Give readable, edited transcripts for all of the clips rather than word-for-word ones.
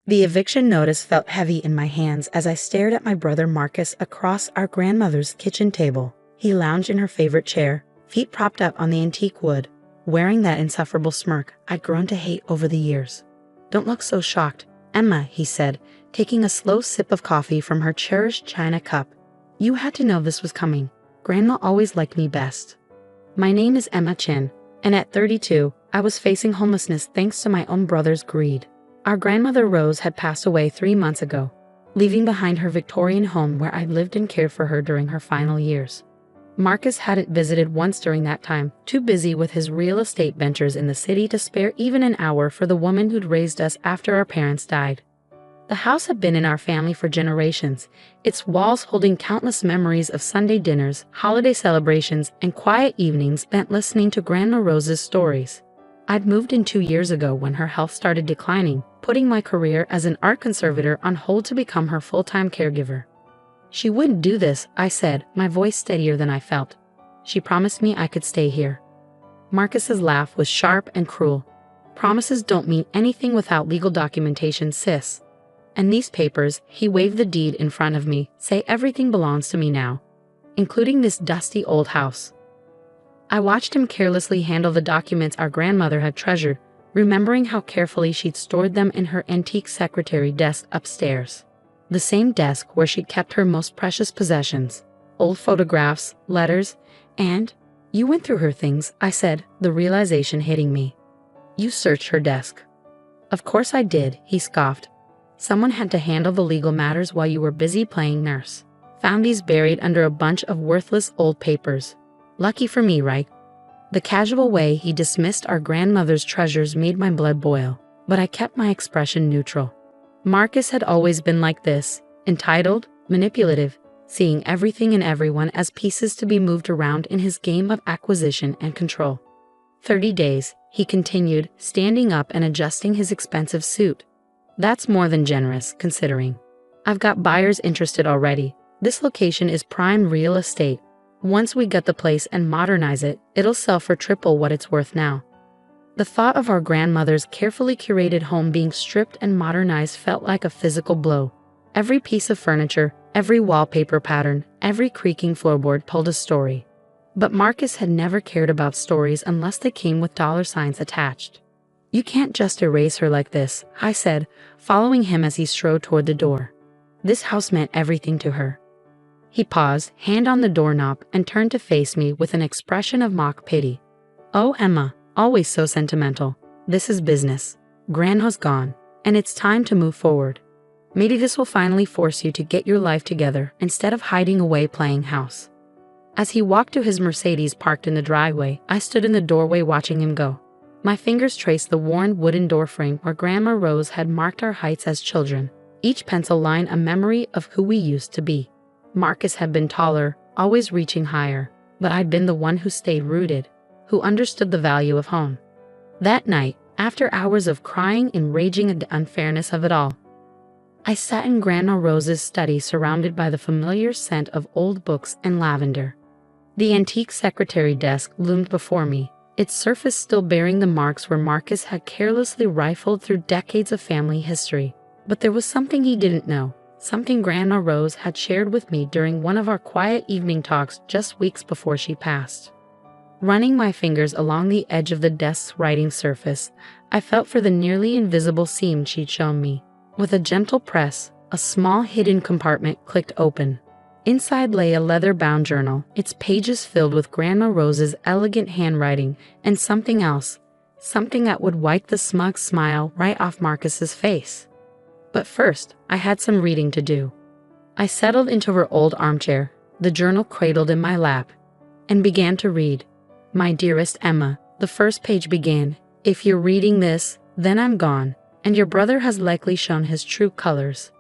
The eviction notice felt heavy in my hands as I stared at my brother Marcus across our grandmother's kitchen table. He lounged in her favorite chair, feet propped up on the antique wood, wearing that insufferable smirk I'd grown to hate over the years. "Don't look so shocked, Emma," he said, taking a slow sip of coffee from her cherished china cup. "You had to know this was coming. Grandma always liked me best." My name is Emma Chin, and at 32, I was facing homelessness thanks to my own brother's greed. Our grandmother Rose had passed away 3 months ago, leaving behind her Victorian home where I'd lived and cared for her during her final years. Marcus hadn't visited once during that time, too busy with his real estate ventures in the city to spare even an hour for the woman who'd raised us after our parents died. The house had been in our family for generations, its walls holding countless memories of Sunday dinners, holiday celebrations, and quiet evenings spent listening to Grandma Rose's stories. I'd moved in 2 years ago when her health started declining, putting my career as an art conservator on hold to become her full-time caregiver. "She wouldn't do this," I said, my voice steadier than I felt. "She promised me I could stay here." Marcus's laugh was sharp and cruel. "Promises don't mean anything without legal documentation, sis. And these papers," he waved the deed in front of me, "say everything belongs to me now, including this dusty old house." I watched him carelessly handle the documents our grandmother had treasured, remembering how carefully she'd stored them in her antique secretary desk upstairs. The same desk where she'd kept her most precious possessions, old photographs, letters, and— "You went through her things," I said, the realization hitting me. "You searched her desk." "Of course I did," he scoffed. "Someone had to handle the legal matters while you were busy playing nurse. Found these buried under a bunch of worthless old papers. Lucky for me, right?" The casual way he dismissed our grandmother's treasures made my blood boil, but I kept my expression neutral. Marcus had always been like this, entitled, manipulative, seeing everything and everyone as pieces to be moved around in his game of acquisition and control. 30 days, he continued, standing up and adjusting his expensive suit. "That's more than generous, considering. I've got buyers interested already. This location is prime real estate. Once we gut the place and modernize it, it'll sell for triple what it's worth now." The thought of our grandmother's carefully curated home being stripped and modernized felt like a physical blow. Every piece of furniture, every wallpaper pattern, every creaking floorboard told a story. But Marcus had never cared about stories unless they came with dollar signs attached. "You can't just erase her like this," I said, following him as he strode toward the door. "This house meant everything to her." He paused, hand on the doorknob, and turned to face me with an expression of mock pity. "Oh, Emma, always so sentimental. This is business. Grandma's gone, and it's time to move forward. Maybe this will finally force you to get your life together instead of hiding away playing house." As he walked to his Mercedes parked in the driveway, I stood in the doorway watching him go. My fingers traced the worn wooden doorframe where Grandma Rose had marked our heights as children, each pencil line a memory of who we used to be. Marcus had been taller, always reaching higher, but I'd been the one who stayed rooted, who understood the value of home. That night, after hours of crying and raging at the unfairness of it all, I sat in Grandma Rose's study surrounded by the familiar scent of old books and lavender. The antique secretary desk loomed before me, its surface still bearing the marks where Marcus had carelessly rifled through decades of family history. But there was something he didn't know. Something Grandma Rose had shared with me during one of our quiet evening talks just weeks before she passed. Running my fingers along the edge of the desk's writing surface, I felt for the nearly invisible seam she'd shown me. With a gentle press, a small hidden compartment clicked open. Inside lay a leather-bound journal, its pages filled with Grandma Rose's elegant handwriting and something else, something that would wipe the smug smile right off Marcus's face. But first, I had some reading to do. I settled into her old armchair, the journal cradled in my lap, and began to read. "My dearest Emma," the first page began, "if you're reading this, then I'm gone, and your brother has likely shown his true colors."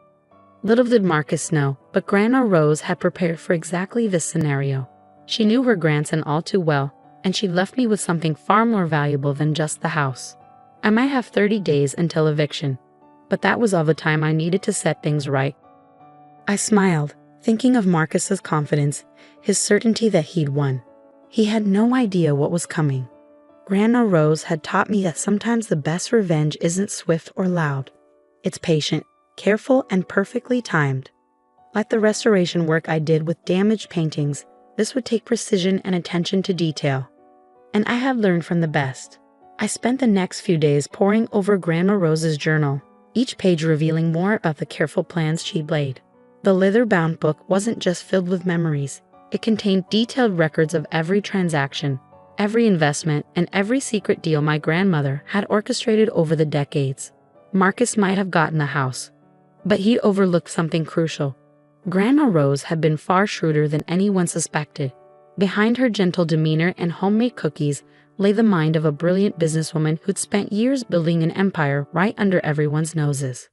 Little did Marcus know, but Grandma Rose had prepared for exactly this scenario. She knew her grandson all too well, and she left me with something far more valuable than just the house. I might have 30 days until eviction, but that was all the time I needed to set things right. I smiled, thinking of Marcus's confidence, his certainty that he'd won. He had no idea what was coming. Grandma Rose had taught me that sometimes the best revenge isn't swift or loud. It's patient, careful, and perfectly timed. Like the restoration work I did with damaged paintings, this would take precision and attention to detail. And I have learned from the best. I spent the next few days poring over Grandma Rose's journal, each page revealing more about the careful plans she'd laid. The leather-bound book wasn't just filled with memories. It contained detailed records of every transaction, every investment, and every secret deal my grandmother had orchestrated over the decades. Marcus might have gotten the house, but he'd overlooked something crucial. Grandma Rose had been far shrewder than anyone suspected. Behind her gentle demeanor and homemade cookies lay the mind of a brilliant businesswoman who'd spent years building an empire right under everyone's noses.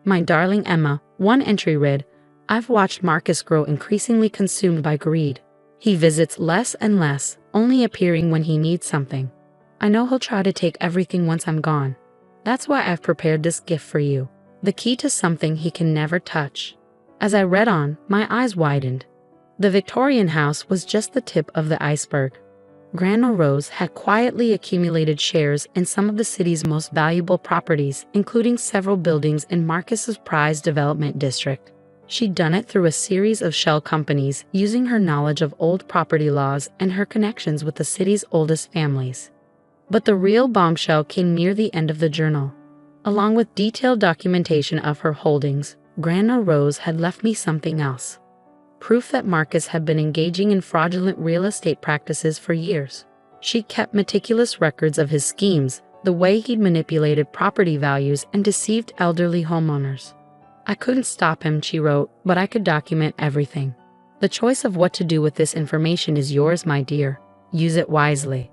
My darling Emma, one entry read, "I've watched Marcus grow increasingly consumed by greed. He visits less and less, only appearing when he needs something. I know he'll try to take everything once I'm gone. That's why I've prepared this gift for you, the key to something he can never touch." As I read on, my eyes widened. The Victorian house was just the tip of the iceberg. Grandma Rose had quietly accumulated shares in some of the city's most valuable properties, including several buildings in Marcus's prized development district. She'd done it through a series of shell companies, using her knowledge of old property laws and her connections with the city's oldest families. But the real bombshell came near the end of the journal. Along with detailed documentation of her holdings, Grandma Rose had left me something else. Proof that Marcus had been engaging in fraudulent real estate practices for years. She kept meticulous records of his schemes, the way he'd manipulated property values and deceived elderly homeowners. "I couldn't stop him," she wrote, "but I could document everything. The choice of what to do with this information is yours, my dear. Use it wisely."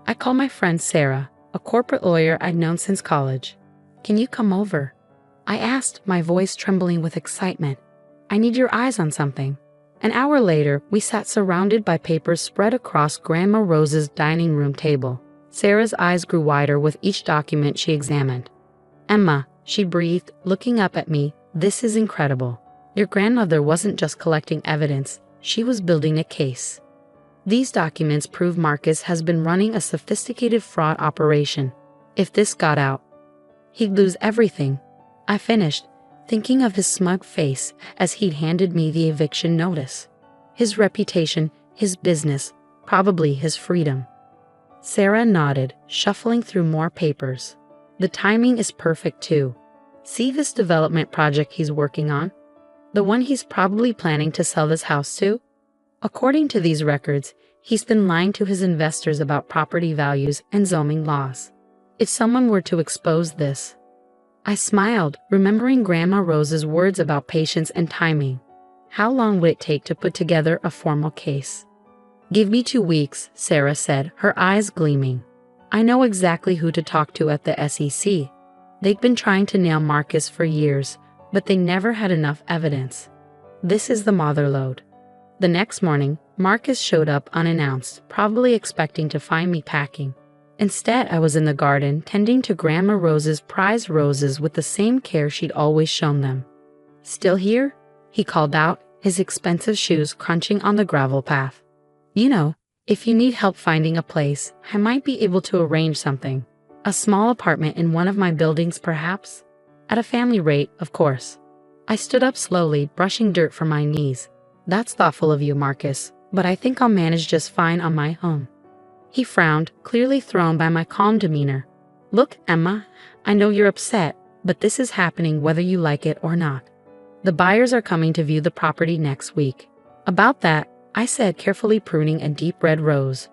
I called my friend Sarah, a corporate lawyer I'd known since college. "Can you come over?" I asked, my voice trembling with excitement. "I need your eyes on something." An hour later, we sat surrounded by papers spread across Grandma Rose's dining room table. Sarah's eyes grew wider with each document she examined. "Emma," she breathed, looking up at me, "this is incredible. Your grandmother wasn't just collecting evidence, she was building a case. These documents prove Marcus has been running a sophisticated fraud operation. If this got out, he'd lose everything." I finished, thinking of his smug face as he'd handed me the eviction notice. His reputation, his business, probably his freedom. Sarah nodded, shuffling through more papers. "The timing is perfect too. See this development project he's working on? The one he's probably planning to sell this house to? According to these records, he's been lying to his investors about property values and zoning laws. If someone were to expose this..." I smiled, remembering Grandma Rose's words about patience and timing. How long would it take to put together a formal case? "Give me 2 weeks, Sarah said, her eyes gleaming. "I know exactly who to talk to at the SEC. They've been trying to nail Marcus for years, but they never had enough evidence. This is the motherlode." The next morning, Marcus showed up unannounced, probably expecting to find me packing. Instead, I was in the garden, tending to Grandma Rose's prized roses with the same care she'd always shown them. "Still here?" he called out, his expensive shoes crunching on the gravel path. "You know, if you need help finding a place, I might be able to arrange something. A small apartment in one of my buildings, perhaps? At a family rate, of course." I stood up slowly, brushing dirt from my knees. "That's thoughtful of you, Marcus, but I think I'll manage just fine on my own." He frowned, clearly thrown by my calm demeanor. "Look, Emma, I know you're upset, but this is happening whether you like it or not. The buyers are coming to view the property next week." "About that," I said, carefully pruning a deep red rose,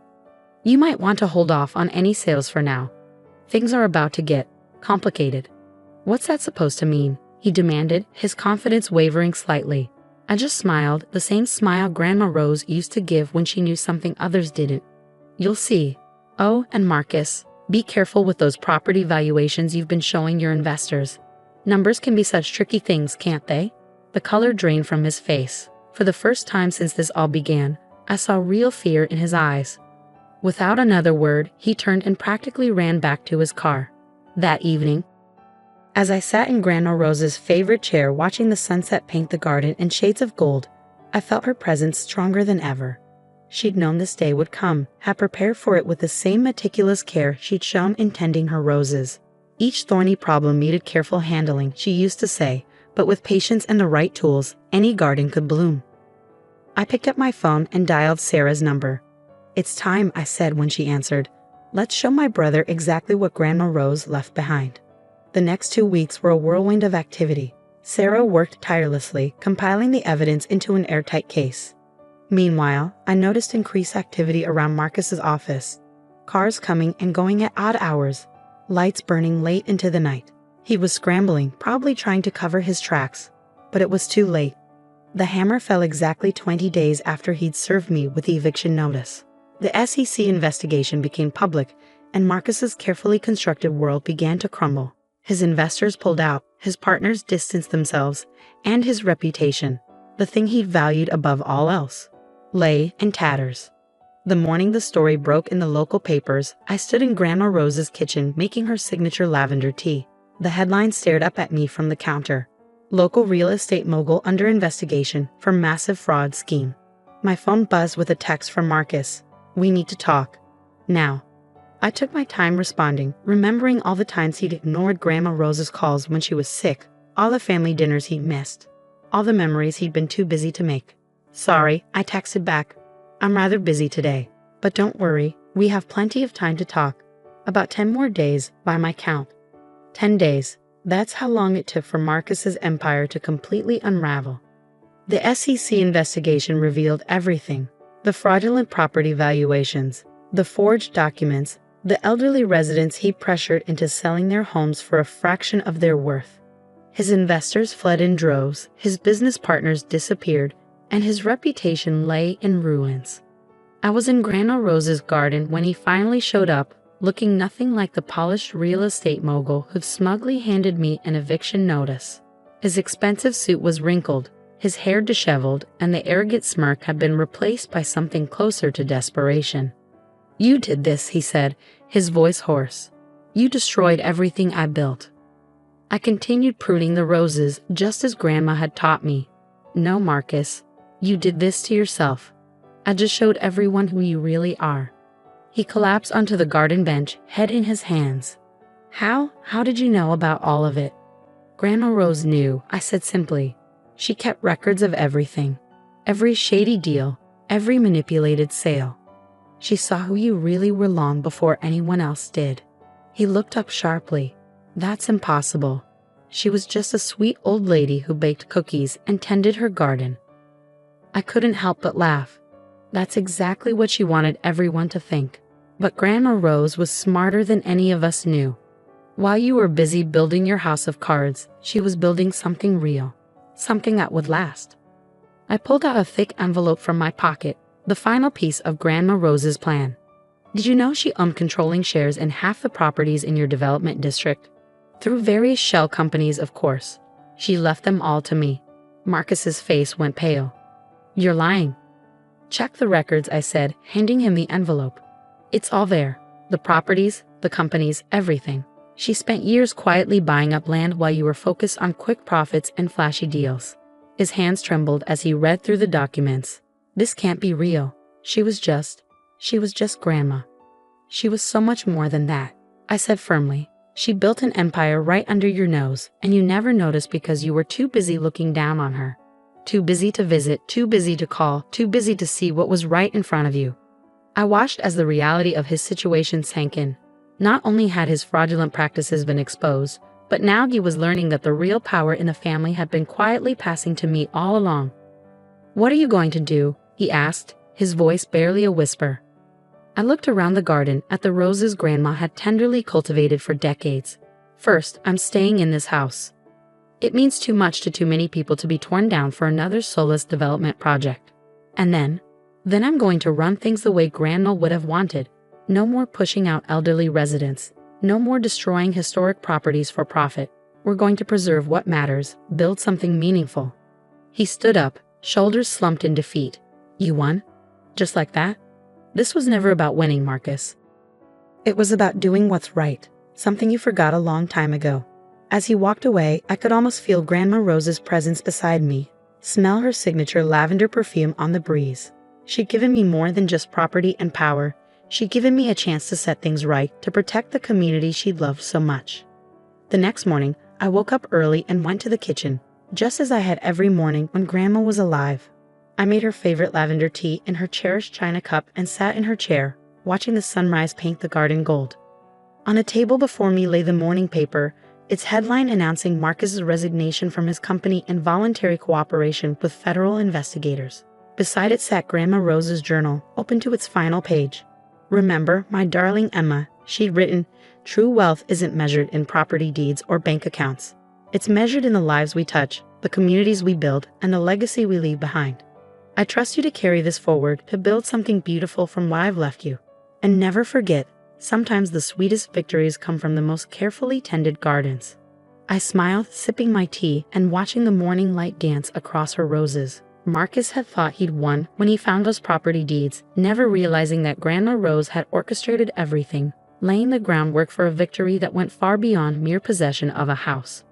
"you might want to hold off on any sales for now. Things are about to get complicated." "What's that supposed to mean?" he demanded, his confidence wavering slightly. I just smiled, the same smile Grandma Rose used to give when she knew something others didn't. "You'll see. Oh, and Marcus, be careful with those property valuations you've been showing your investors. Numbers can be such tricky things, can't they?" The color drained from his face. For the first time since this all began, I saw real fear in his eyes. Without another word, he turned and practically ran back to his car. That evening, as I sat in Grandma Rose's favorite chair watching the sunset paint the garden in shades of gold, I felt her presence stronger than ever. She'd known this day would come, had prepared for it with the same meticulous care she'd shown in tending her roses. Each thorny problem needed careful handling, she used to say, but with patience and the right tools, any garden could bloom. I picked up my phone and dialed Sarah's number. "It's time," I said when she answered. "Let's show my brother exactly what Grandma Rose left behind." The next 2 weeks were a whirlwind of activity. Sarah worked tirelessly, compiling the evidence into an airtight case. Meanwhile, I noticed increased activity around Marcus's office. Cars coming and going at odd hours, lights burning late into the night. He was scrambling, probably trying to cover his tracks. But it was too late. The hammer fell exactly 20 days after he'd served me with the eviction notice. The SEC investigation became public, and Marcus's carefully constructed world began to crumble. His investors pulled out, his partners distanced themselves, and his reputation, the thing he valued above all else, lay in tatters. The morning the story broke in the local papers, I stood in Grandma Rose's kitchen making her signature lavender tea. The headline stared up at me from the counter. "Local real estate mogul under investigation for massive fraud scheme." My phone buzzed with a text from Marcus. "We need to talk. Now." I took my time responding, remembering all the times he'd ignored Grandma Rose's calls when she was sick, all the family dinners he'd missed, all the memories he'd been too busy to make. "Sorry," I texted back. "I'm rather busy today. But don't worry, we have plenty of time to talk. About 10 more days, by my count." 10 days. That's how long it took for Marcus's empire to completely unravel. The SEC investigation revealed everything. The fraudulent property valuations, the forged documents, the elderly residents he pressured into selling their homes for a fraction of their worth. His investors fled in droves, his business partners disappeared, and his reputation lay in ruins. I was in Grandma Rose's garden when he finally showed up, looking nothing like the polished real estate mogul who'd smugly handed me an eviction notice. His expensive suit was wrinkled, his hair disheveled, and the arrogant smirk had been replaced by something closer to desperation. "You did this," he said, his voice hoarse. "You destroyed everything I built." I continued pruning the roses, just as Grandma had taught me. "No, Marcus, you did this to yourself. I just showed everyone who you really are." He collapsed onto the garden bench, head in his hands. How did you know about all of it?" "Grandma Rose knew," I said simply. "She kept records of everything. Every shady deal, every manipulated sale. She saw who you really were long before anyone else did." He looked up sharply. "That's impossible. She was just a sweet old lady who baked cookies and tended her garden." I couldn't help but laugh. That's exactly what she wanted everyone to think. But Grandma Rose was smarter than any of us knew. While you were busy building your house of cards, she was building something real, something that would last. I pulled out a thick envelope from my pocket, the final piece of Grandma Rose's plan. "Did you know she owned controlling shares in half the properties in your development district? Through various shell companies, of course. She left them all to me." Marcus's face went pale. "You're lying." "Check the records," I said, handing him the envelope. "It's all there. The properties, the companies, everything. She spent years quietly buying up land while you were focused on quick profits and flashy deals." His hands trembled as he read through the documents. "This can't be real. She was just Grandma." "She was so much more than that," I said firmly. "She built an empire right under your nose, and you never noticed because you were too busy looking down on her. Too busy to visit, too busy to call, too busy to see what was right in front of you." I watched as the reality of his situation sank in. Not only had his fraudulent practices been exposed, but now he was learning that the real power in the family had been quietly passing to me all along. "What are you going to do?" he asked, his voice barely a whisper. I looked around the garden at the roses Grandma had tenderly cultivated for decades. "First, I'm staying in this house. It means too much to too many people to be torn down for another soulless development project. And then I'm going to run things the way Grandma would have wanted. No more pushing out elderly residents. No more destroying historic properties for profit. We're going to preserve what matters, build something meaningful." He stood up, shoulders slumped in defeat. "You won? Just like that?" "This was never about winning, Marcus. It was about doing what's right, something you forgot a long time ago." As he walked away, I could almost feel Grandma Rose's presence beside me, smell her signature lavender perfume on the breeze. She'd given me more than just property and power. She'd given me a chance to set things right, to protect the community she'd loved so much. The next morning, I woke up early and went to the kitchen, just as I had every morning when Grandma was alive. I made her favorite lavender tea in her cherished china cup and sat in her chair, watching the sunrise paint the garden gold. On a table before me lay the morning paper, its headline announcing Marcus's resignation from his company and voluntary cooperation with federal investigators. Beside it sat Grandma Rose's journal, open to its final page. "Remember, my darling Emma," she'd written, "true wealth isn't measured in property deeds or bank accounts. It's measured in the lives we touch, the communities we build, and the legacy we leave behind. I trust you to carry this forward, to build something beautiful from what I've left you. And never forget, sometimes the sweetest victories come from the most carefully tended gardens." I smiled, sipping my tea and watching the morning light dance across her roses. Marcus had thought he'd won when he found those property deeds, never realizing that Grandma Rose had orchestrated everything, laying the groundwork for a victory that went far beyond mere possession of a house.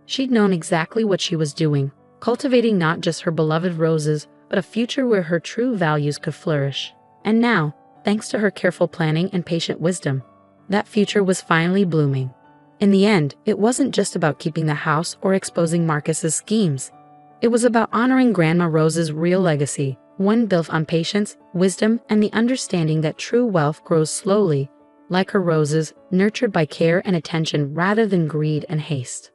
She'd known exactly what she was doing, cultivating not just her beloved roses, but a future where her true values could flourish. And now, thanks to her careful planning and patient wisdom, that future was finally blooming. In the end, it wasn't just about keeping the house or exposing Marcus's schemes. It was about honoring Grandma Rose's real legacy, one built on patience, wisdom, and the understanding that true wealth grows slowly, like her roses, nurtured by care and attention rather than greed and haste.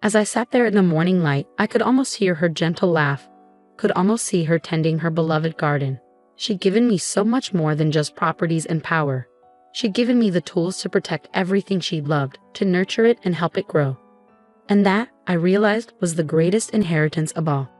As I sat there in the morning light, I could almost hear her gentle laugh, could almost see her tending her beloved garden. She'd given me so much more than just properties and power. She'd given me the tools to protect everything she loved, to nurture it and help it grow. And that, I realized, was the greatest inheritance of all.